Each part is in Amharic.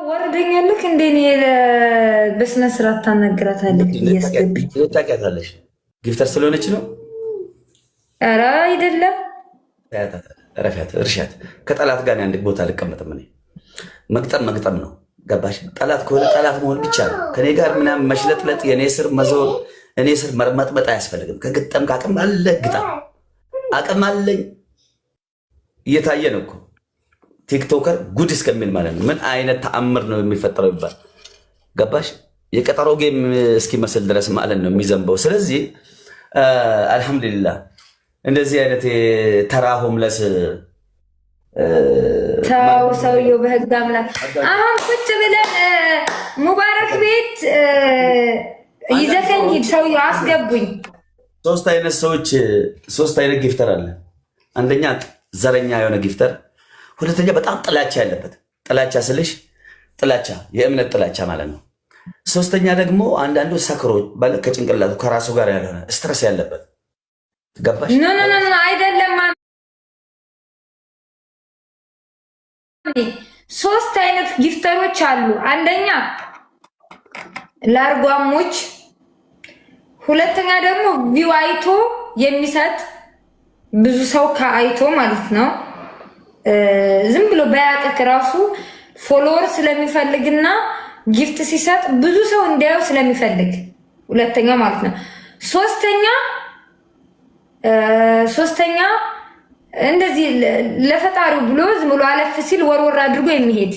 ወርደኛልክ እንደኔ በስነ ስርዓት ታናግራታለህ እያስገብኝ ታውቂያታለሽ። ጊፍተር ስለሆነች ነው። ኧረ አይደለም። ረፊያት እርሻት ከጠላት ጋር አንድ ቦታ አልቀመጥም። እኔ መግጠም ነው። ገባሽ? ጠላት ከሆነ ጠላት መሆን ብቻ ነው። ከኔ ጋር ምናምን መሽለጥለጥ፣ የኔ ስር መዞር፣ እኔ ስር መርመጥመጥ አያስፈልግም። ከግጠም ከአቅም አለ ግጠም። አቅም አለኝ እየታየ ነው እኮ ቲክቶከር ጉድ እስከሚል ማለት ነው። ምን አይነት ተአምር ነው የሚፈጠረው ይባል። ገባሽ? የቀጠሮ ጌም እስኪመስል ድረስ ማለት ነው የሚዘንበው። ስለዚህ አልሐምዱሊላህ እንደዚህ አይነት ተራ ሆምለስ ተው ሰውየው በህግ አምላክ። አሁን ቁጭ ብለን ሙባረክ ቤት ይዘከኝ ሂድ ሰውየው አስገቡኝ። ሶስት አይነት ሰዎች፣ ሶስት አይነት ጊፍተር አለ። አንደኛ ዘረኛ የሆነ ጊፍተር፣ ሁለተኛ በጣም ጥላቻ ያለበት። ጥላቻ ስልሽ ጥላቻ የእምነት ጥላቻ ማለት ነው። ሶስተኛ ደግሞ አንዳንዱ ሰክሮ ከጭንቅላቱ ከራሱ ጋር ያልሆነ ስትረስ ያለበት። ገባሽ? ኖ አይደለም። ሶስት አይነት ጊፍተሮች አሉ። አንደኛ ላርጓሞች፣ ሁለተኛ ደግሞ ቪው አይቶ የሚሰጥ ብዙ ሰው ከአይቶ ማለት ነው። ዝም ብሎ በያቀክ ራሱ ፎሎወር ስለሚፈልግና ጊፍት ሲሰጥ ብዙ ሰው እንዲያየው ስለሚፈልግ ሁለተኛ ማለት ነው። ሶስተኛ እንደዚህ ለፈጣሪው ብሎ ዝም ብሎ አለፍ ሲል ወርወር አድርጎ የሚሄድ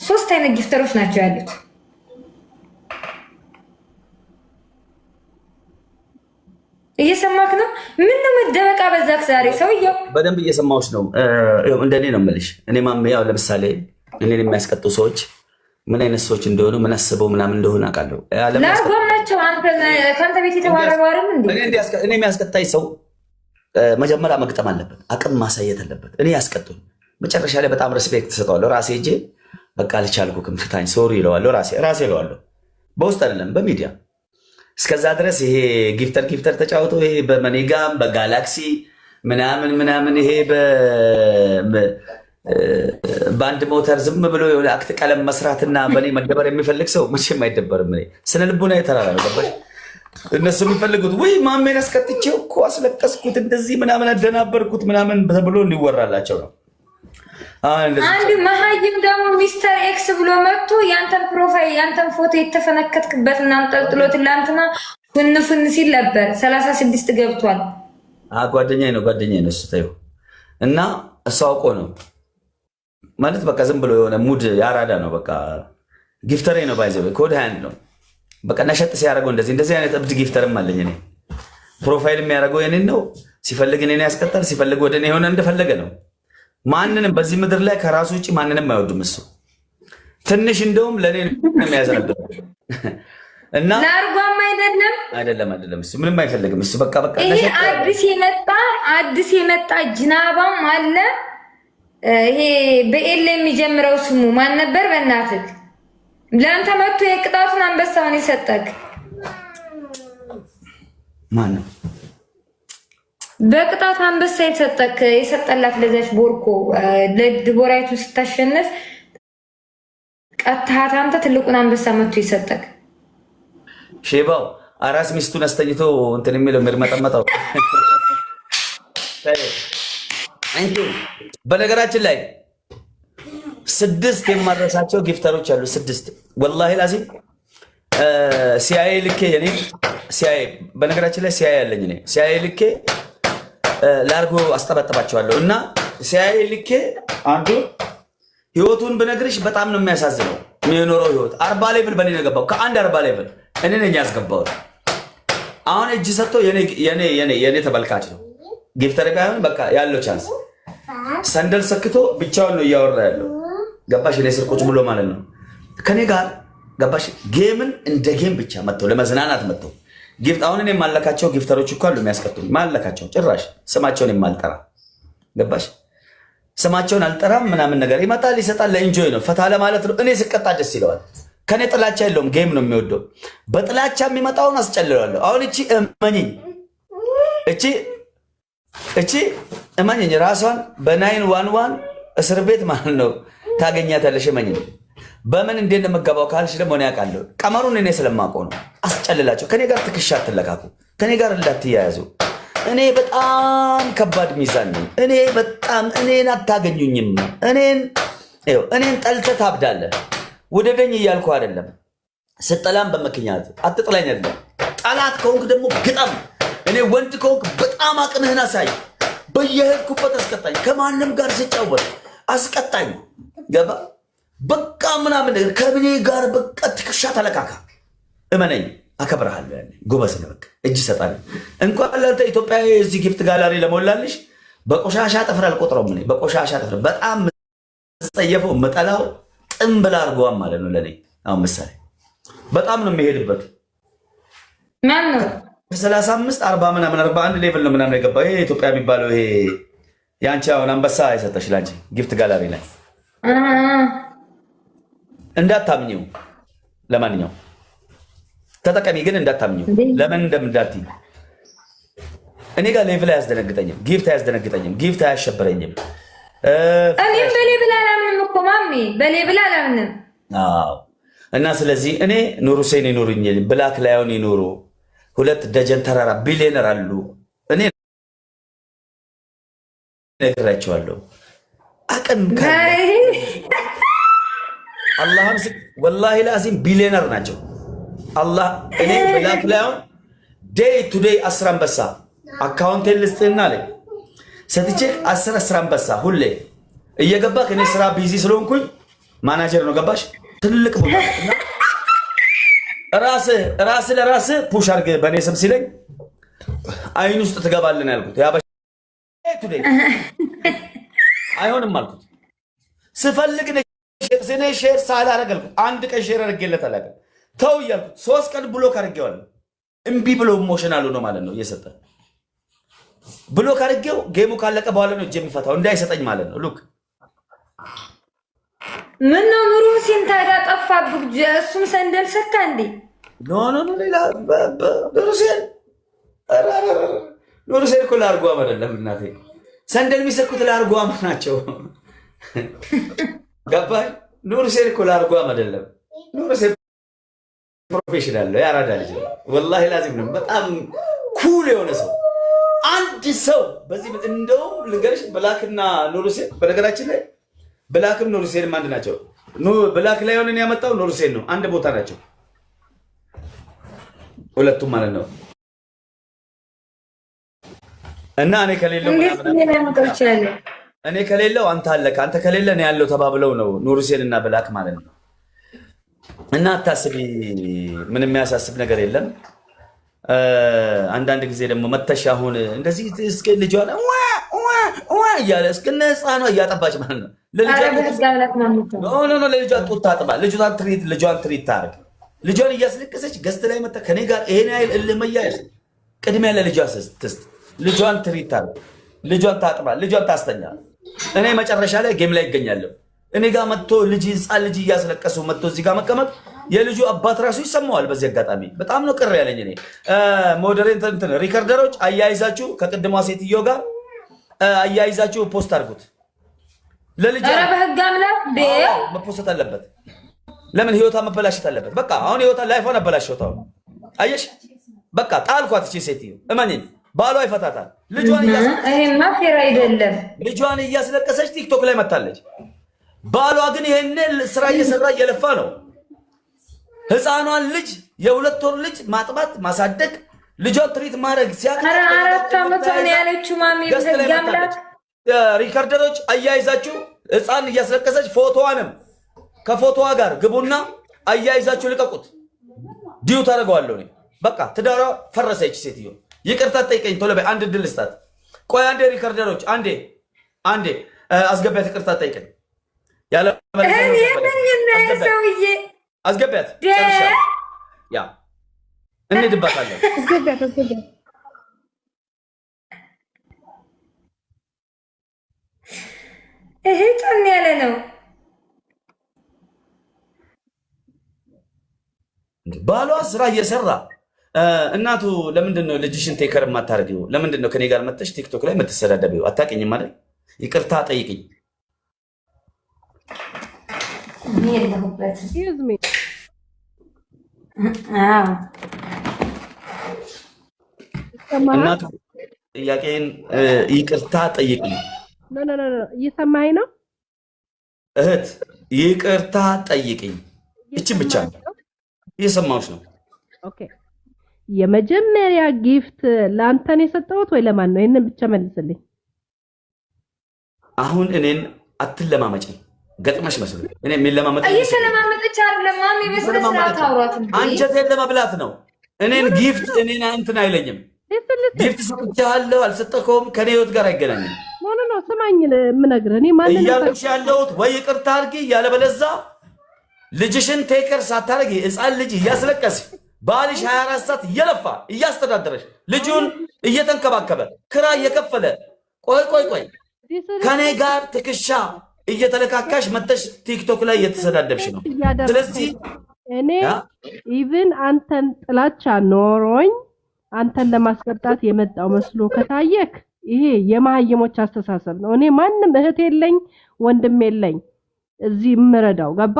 ሶስት አይነት ጊፍተሮች ናቸው ያሉት። እየሰማክ ነው? ምን ነው መደበቃ በዛክ ዛሬ ሰውየው? በደንብ እየሰማዎች ነው። እንደኔ ነው የምልሽ። እኔ ያው ለምሳሌ እኔን የሚያስቀጡ ሰዎች ምን አይነት ሰዎች እንደሆኑ ምን አስበው ምናምን እንደሆነ አውቃለሁ። ላርጓም ናቸው። ከአንተ ቤት የተባረሩ አይደል እንዴ? እኔ የሚያስቀጣኝ ሰው መጀመሪያ መግጠም አለበት፣ አቅም ማሳየት አለበት። እኔ ያስቀጡኝ መጨረሻ ላይ በጣም ሬስፔክት ሰጠዋለሁ። ራሴ እጄ በቃ አልቻልኩም ፍታኝ ሶሪ ይለዋለሁ። ራሴ ይለዋለሁ፣ በውስጥ አይደለም በሚዲያ። እስከዛ ድረስ ይሄ ጊፍተር ተጫውቶ ይሄ በመኒጋም በጋላክሲ ምናምን ይሄ በአንድ ሞተር ዝም ብሎ የሆነ አክት ቀለም መስራትና በእኔ መደበር የሚፈልግ ሰው መቼም አይደበርም። ስነ ልቡና የተራራ ነው። ገባሽ? እነሱ የሚፈልጉት ወይ ማሜን አስቀጥቼው እኮ አስለቀስኩት እንደዚህ ምናምን አደናበርኩት ምናምን ተብሎ እንዲወራላቸው ነው። አንድ መሀይም ደግሞ ሚስተር ኤክስ ብሎ መጥቶ ያንተን ፕሮፋይል ያንተን ፎቶ የተፈነከትክበት እና ጠልጥሎት ላንተና ፍን ሲል ነበር። 36 ገብቷል። ጓደኛዬ ነው እሱ ታየው እና እሱ አውቆ ነው ማለት በቃ ዝም ብሎ የሆነ ሙድ ያራዳ ነው። በቃ ጊፍተሬ ነው ባይዘው ኮድ ሃንድ ነው። በቃ ነሸጥ ሲያደርገው እንደዚህ አይነት እብድ ጊፍተርም አለኝ እኔ። ፕሮፋይል የሚያደርገው የኔን ነው። ሲፈልግ እኔን ያስቀጣል፣ ሲፈልግ ወደ እኔ የሆነ እንደፈለገ ነው። ማንንም በዚህ ምድር ላይ ከራሱ ውጭ ማንንም አይወዱም። እሱ ትንሽ እንደውም ለእኔ ነው የሚያዘነብር እና ላርጓም አይደለም እሱ ምንም አይፈልግም። እሱ በቃ ይሄ አዲስ የመጣ ጅናባም አለ። ይሄ በኤል የሚጀምረው ስሙ ማን ነበር? በእናትህ ለአንተ መጥቶ የቅጣቱን አንበሳውን የሰጠክ ማን ነው? በቅጣት አንበሳ የሰጠላት ለዛች ቦርኮ ለድቦራይቱ ስታሸንፍ ቀጥታት አንተ ትልቁን አንበሳ መጥቶ የሰጠክ ሼባው አራስ ሚስቱን አስተኝቶ እንትን የሚለው ምርመጠመጣው። በነገራችን ላይ 6 የማድረሳቸው ጊፍተሮች አሉ። 6 ወላሂ ላዚም ሲአይኤ ልኬ በነገራችን ላይ ሲአይኤ ያለኝ እኔ ሲአይኤ ልኬ ላርጎ አስጠበጥባቸዋለሁ እና ሲአይኤ ልኬ አንዱ ህይወቱን ብነግርሽ በጣም ነው የሚያሳዝነው። የሚኖረው ህይወት 40 ሌቭል በእኔ ነው የገባው። ከአንድ 40 ሌቭል እኔ ነኝ ያስገባሁት። አሁን እጅ ሰጥቶ የኔ ተመልካች ነው። ጊፍተር ባይሆን በቃ ያለው ቻንስ ሰንደል ሰክቶ ብቻውን ነው እያወራ ያለው። ገባሽ? እኔ ስር ቁጭ ብሎ ማለት ነው ከኔ ጋር ገባሽ? ጌምን እንደ ጌም ብቻ መጥተው ለመዝናናት መጥተው ጊፍት አሁን እኔ የማለካቸው ጊፍተሮች እኮ አሉ የሚያስቀጡኝ። ማለካቸው ጭራሽ ስማቸውን የማልጠራ ገባሽ? ስማቸውን አልጠራም ምናምን ነገር ይመጣል ይሰጣል። ለኢንጆይ ነው ፈታ ለማለት ነው። እኔ ስቀጣ ደስ ይለዋል። ከኔ ጥላቻ የለውም። ጌም ነው የሚወደው። በጥላቻ የሚመጣውን አስጨልለዋለሁ። አሁን እቺ እመኝኝ ራሷን በ911 እስር ቤት ማለት ነው ታገኛታለሽ። እመኝኝ በምን እንዴት እንደምገባው ካልሽ ደግሞ እኔ አውቃለሁ። ቀመሩን እኔ ስለማውቀው ነው። አስጨልላቸው። ከኔ ጋር ትከሻ አትለካኩ። ከኔ ጋር እንዳትያያዙ። እኔ በጣም ከባድ ሚዛን ነኝ። እኔ በጣም እኔን አታገኙኝም። እኔን ጠልተህ ታብዳለህ። ውደደኝ እያልኩ አይደለም። ስጠላም በምክንያት አትጥላኝ አይደለም። ጠላት ከሆንክ ደግሞ ግጠም። እኔ ወንድ ከሆንክ በጣም አቅምህን አሳይ። በየሄድኩበት አስቀጣኝ። ከማንም ጋር ስጫወት አስቀጣኝ። ገባ በቃ ምናምን ነገር ከብኔ ጋር በቃ ትከሻ ተለካካ። እመነኝ፣ አከብርሃለሁ። ያኔ ጎበዝ ነህ። በቃ እጅ እሰጣለሁ። እንኳን ለአንተ ኢትዮጵያዊ እዚህ ጊፍት ጋላሪ ለሞላልሽ በቆሻሻ ጥፍር አልቆጥረውም። እኔ በቆሻሻ ጥፍር በጣም የምጸየፈው የምጠላው ጥንብላ አድርገዋም ማለት ነው። ለእኔ አሁን ምሳሌ በጣም ነው የሚሄድበት። ማን ነው 35 40 ምናምን 41 ሌቭል ነው ምናምን የገባው ይሄ ኢትዮጵያ የሚባለው ይሄ የአንቺ አሁን አንበሳ የሰጠሽ ለአንቺ ጊፍት ጋላሪ ላይ እንዳታምኚው። ለማንኛውም ተጠቀሚ፣ ግን እንዳታምኚው። ለምን እንደምዳትይ እኔ ጋር ሌቭል አያስደነግጠኝም፣ ጊፍት አያስደነግጠኝም፣ ጊፍት አያሸብረኝም። እኔም በሌብል አላምንም እኮ ማሚ፣ በሌብል አላምንም። አዎ። እና ስለዚህ እኔ ኑር ሁሴን ይኑሩኝ፣ ብላክ ላዮን ይኑሩ፣ ሁለት ደጀን ተራራ ቢሊዮነር አሉ። እኔ ነግራቸዋለሁ። አቅም አላህም ወላሂ ላዚም ቢሊዮነር ናቸው። አላህ እኔ ብላክ ላዮን ዴይ ቱ ዴይ 10 አንበሳ አካውንቴን ልስጥህና አለኝ ሰጥቼክ 10 አንበሳ ሁሌ እየገባ ከኔ ስራ ቢዚ ስለሆንኩኝ ማናጀር ነው ገባሽ? ትልቅ ቦታ ራስህ ለራስህ ፑሽ አድርገህ በእኔ ስም ሲለኝ አይን ውስጥ ትገባልን ያልኩት አይሆንም አልኩት። ስፈልግ እኔ ሼር ሳላደርግ አልኩት። አንድ ቀን ሼር አድርጌለት አላውቅም። ተው እያልኩት 3 ቀን ብሎክ አድርጌዋለሁ። እምቢ ብሎ ኢሞሽናል ሆኖ ማለት ነው እየሰጠ ብሎክ አድርጌው ጌሙ ካለቀ በኋላ ነው እጄ የሚፈታው እንዳይሰጠኝ ማለት ነው። ሉክ ምን ነው ኑር ሁሴን ታዲያ ጠፋብህ? እሱም ሰንደል ሰካ እንዴ? ኖ ሌላ ኑር ሁሴን እኮ ለአርጓም አይደለም እናቴ። ሰንደል የሚሰኩት ለአርጓም ናቸው። ገባህ? ኑር ሁሴን እኮ ለአርጓም አይደለም። ኑር ሁሴን ፕሮፌሽናል ነው፣ ያራዳ ልጅ ነው። ወላሂ ላዚም ነው። በጣም ኩል የሆነ ሰው አንድ ሰው በዚህ እንደውም ልንገርሽ፣ ብላክና ኑር ሁሴን በነገራችን ላይ ብላክም ኑር ሁሴንም አንድ ናቸው። ብላክ ላይ ሆነን ያመጣው ኑር ሁሴን ነው። አንድ ቦታ ናቸው ሁለቱም ማለት ነው። እና እኔ ከሌለው አንተ አለህ፣ አንተ ከሌለ እኔ ያለው ተባብለው ነው ኑር ሁሴን እና ብላክ ማለት ነው። እና አታስቢ፣ ምንም የሚያሳስብ ነገር የለም። አንዳንድ ጊዜ ደግሞ መተሻ አሁን እንደዚህ እስከ ልጇን እያለ እስከነ ህፃኗ እያጠባች ማለት ነው። ለልጇ ጡት ታጥባ ልጇን ትሪት ታርግ። ልጇን እያስለቀሰች ገዝት ላይ መጣ ከኔ ጋር ይሄን ያህል እልህ መያያዝ ቅድሚያ ለልጇ ትስጥ። ልጇን ትሪት ታርግ፣ ልጇን ታጥባ፣ ልጇን ታስተኛ። እኔ መጨረሻ ላይ ጌም ላይ ይገኛለሁ። እኔ ጋር መጥቶ ህፃን ልጅ እያስለቀሱ መጥቶ እዚህ ጋር መቀመጥ የልጁ አባት ራሱ ይሰማዋል። በዚህ አጋጣሚ በጣም ነው ቅር ያለኝ። እኔ ሞዴሬት ሪከርደሮች አያይዛችሁ ከቅድሟ ሴትዮ ጋር አያይዛችሁ ፖስት አድርጉት። ለልጅ በህግ አምላክ መፖስት አለበት። ለምን ህይወቷ መበላሸት አለበት? በቃ አሁን ህይወቷ ላይፏን አበላሸት። አየሽ፣ በቃ ጣልኳት። እቺ ሴትዮ እመኔን ባሏ ይፈታታል። ልጇን እያስለቀሰች ቲክቶክ ላይ መታለች። ባሏ ግን ይሄን ስራ እየሰራ እየለፋ ነው። ህፃኗን ልጅ የ2 ወር ልጅ ማጥባት ማሳደግ ልጇን ትሪት ማድረግ ሲያቀር 4 ዓመት ነው ያለችው ማሚ። በህግ አምላክ ሪከርደሮች አያይዛችሁ ህፃን እያስለቀሰች ፎቶዋንም ከፎቶዋ ጋር ግቡና አያይዛችሁ ልቀቁት። ዲዩ ታደርገዋለሁ እኔ በቃ ትዳሯ ፈረሰች። ሴትዮ ይቅርታ ጠይቀኝ ቶሎ በይ። አንድ ድል ስጣት። ቆይ አንዴ ሪከርደሮች አንዴ አስገቢያት። ይቅርታ ጠይቀኝ ያለ አስገቢያት። ያ እንድባታለን። አስገቢያት ይሄ ጫን ያለ ነው። ባሏ ስራ እየሰራ እናቱ ለምንድን ነው ልጅሽን ቴከር የማታደርጊው? ለምንድን ነው ከኔ ጋር መጥተሽ ቲክቶክ ላይ የምትሰዳደቢው? አታውቂኝም አይደል? ይቅርታ ጠይቅኝ። Excuse me. እናቱ ጥያቄን ይቅርታ ጠይቅኝ። ኖ እየሰማኸኝ ነው? እህት ይቅርታ ጠይቅኝ። እቺ ብቻ እየሰማሁሽ ነው። ኦኬ የመጀመሪያ ጊፍት ለአንተ ነው የሰጠሁት ወይ ለማን ነው? ይሄንን ብቻ መልስልኝ። አሁን እኔን አትለማመጪ። ገጥመሽ መስሎ እኔ የሚለማመጥ እየተለማመጠች አይደለም ማሚ፣ በስነ ስርዓት አውራት። አንጀቴን ለመብላት ነው። እኔን ጊፍት እኔን እንትን አይለኝም። ጊፍት ሰጥቻለሁ አልሰጠከውም ከኔ ህይወት ጋር አይገናኝም። ኖ ስማኝ፣ የምነግርህ እኔ ማንን ነው እያልኩሽ ያለሁት ወይ ይቅርታ አድርጊ፣ ያለበለዛ ልጅሽን ቴከር ሳታረጊ ህፃን ልጅ እያስለቀስሽ ባልሽ 24 ሰዓት እየለፋ እያስተዳደረሽ ልጁን እየተንከባከበ ክራ እየከፈለ ቆይ ከኔ ጋር ትከሻ እየተለካካሽ መተሽ ቲክቶክ ላይ እየተሰዳደብሽ ነው። ስለዚህ እኔ ኢቭን አንተን ጥላቻ ኖሮኝ አንተን ለማስቀጣት የመጣው መስሎ ከታየክ ይሄ የማህየሞች አስተሳሰብ ነው። እኔ ማንም እህት የለኝ ወንድም የለኝ እዚህ ምረዳው ገባ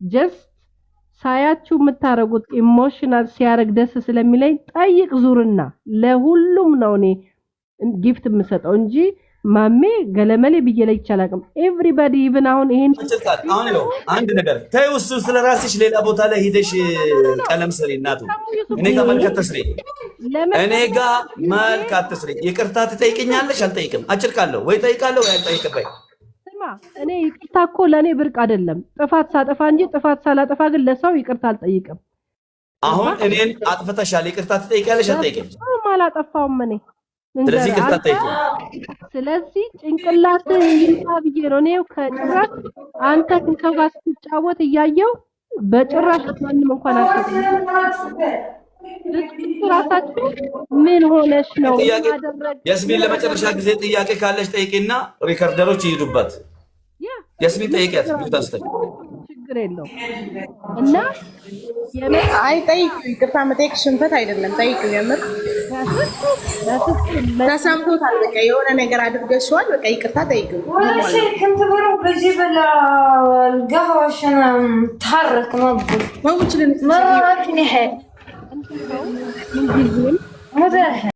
ጀስት ሳያችሁ የምታረጉት ኢሞሽናል ሲያረግ ደስ ስለሚለኝ ጠይቅ ዙርና ለሁሉም ነው እኔ ጊፍት የምሰጠው እንጂ ማሜ ገለመሌ ብዬ ላይ ይቻላልም ኤቭሪባዲ ኢቭን አሁን ይሄን አሁን ነው አንድ ነገር ታዩ እሱ ስለራስሽ ሌላ ቦታ ላይ ሄደሽ ቀለም ስሪ እናቱ እኔ ጋር መልክ አትስሪ እኔ ጋር መልክ አትስሪ ይቅርታ ትጠይቅኛለሽ አልጠይቅም አጭር ቃለሁ ወይ ጠይቃለሁ ወይ አልጠይቅም ስማ እኔ ይቅርታ እኮ ለኔ ብርቅ አይደለም ጥፋት ሳጠፋ እንጂ ጥፋት ሳላጠፋ ግን ለሰው ይቅርታ አልጠይቅም አሁን እኔን አጥፍተሻል ይቅርታ ትጠይቂያለሽ አልጠይቅም ማላጠፋውም እኔ ስለዚህ ይቅርታ ጠይቂ ስለዚህ ጭንቅላት ይንታ ብዬ ነው እኔው ከጭራሽ አንተ ከሰው ጋር ስትጫወት እያየው በጭራሽ ማንም እንኳን አልተጠየቀም ራሳችሁ ምን ሆነሽ ነው ያስሚን ለመጨረሻ ጊዜ ጥያቄ ካለሽ ጠይቂና ሪከርደሮች ይሄዱበት ያስሚን ጠይቂያት ልታስተኝ ችግር የለው እና አይ ጠይቁ ይቅርታ መጠየቅ ሽንፈት አይደለም ጠይቁ የምር ተሰምቶታል በቃ የሆነ ነገር አድርገሽዋል በቃ ይቅርታ ጠይቁ ወላሂ كنت بروح بجيب القهوه عشان اتحرك ما ما مرة نحي مو